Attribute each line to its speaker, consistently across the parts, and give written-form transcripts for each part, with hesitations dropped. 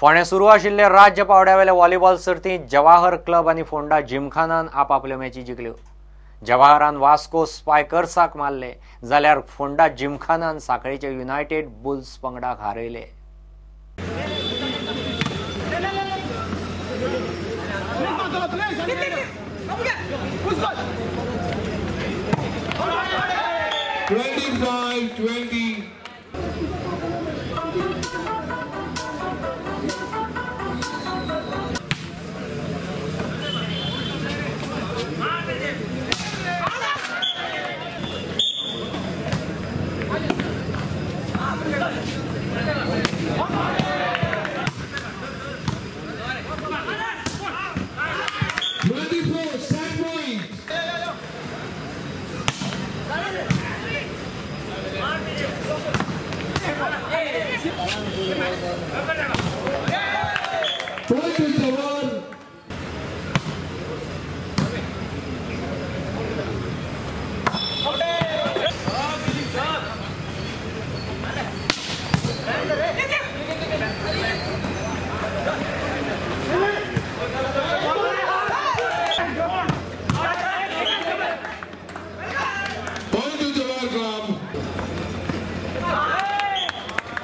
Speaker 1: फोंडे सुरू आशिल्ले राज्य पावड्यावेले व्हॉलीबॉल सर्तींत जवाहर क्लब आनी फोंडा जिमखानान आपापल्यो मॅची जिखल्यो। जवाहरान वास्को स्पायकर्साक मारले जाल्यार फोंडा जिमखानान सांखळेच्या युनायटेड बुल्स पंगडाक हारयले।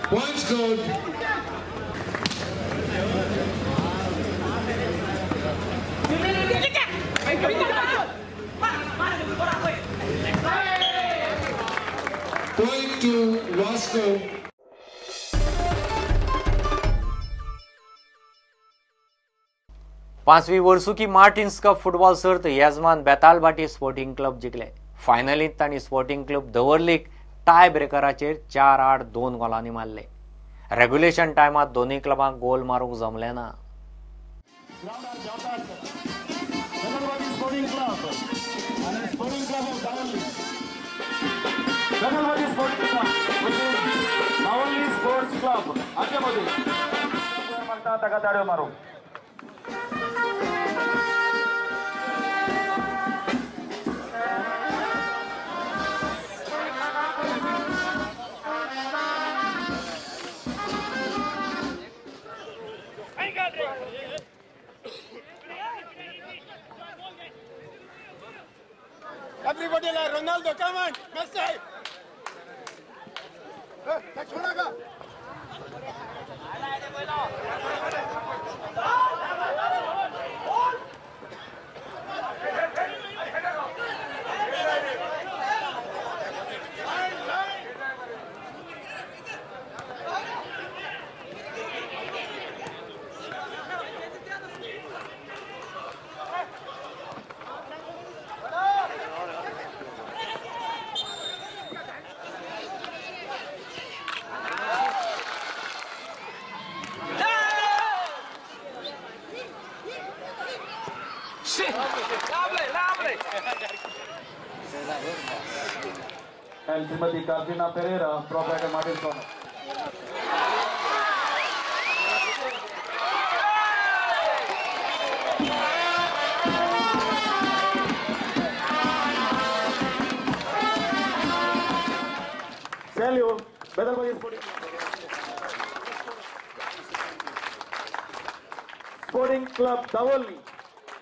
Speaker 2: One scored. Point to Wasco.
Speaker 1: पांचवी वर्सुकी मार्टिन्स कप फुटबॉल सर्त येजमान बेतालबाटी स्पोर्टिंग क्लब जिखले। फायनलींत तांणी स्पोर्टिंग क्लब दवर्लीक टाय ब्रेकराचेर 4-8 2 गोलांनी मारले। रेग्युलेशन टायमात दोन्ही क्लबांक गोल मारूंक जमले ना।
Speaker 3: Everybody like Ronaldo, come on, Messi. छोड़ेगा।
Speaker 4: And Timothy Cartina Pereira, proprietor Martin Corner. Salute, Bedalbagi Sporting Club Davoli,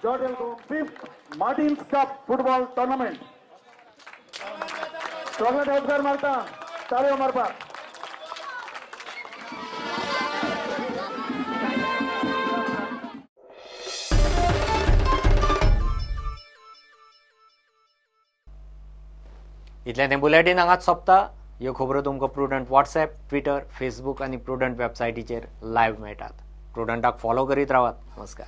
Speaker 4: Jordan 5th Martins Cup Football Tournament. Chocolate Edgar Marta, Tario Marpa.
Speaker 1: इतल्यान bulletin हांगाच सोंपता। ह्यो खबरो तुमकां प्रुडंट व्हॉट्सएप, ट्विटर, फेसबुक आनी prudent वेबसायटीचेर live मेळटात। प्रुडंटाक फॉलो करीत रावात। नमस्कार।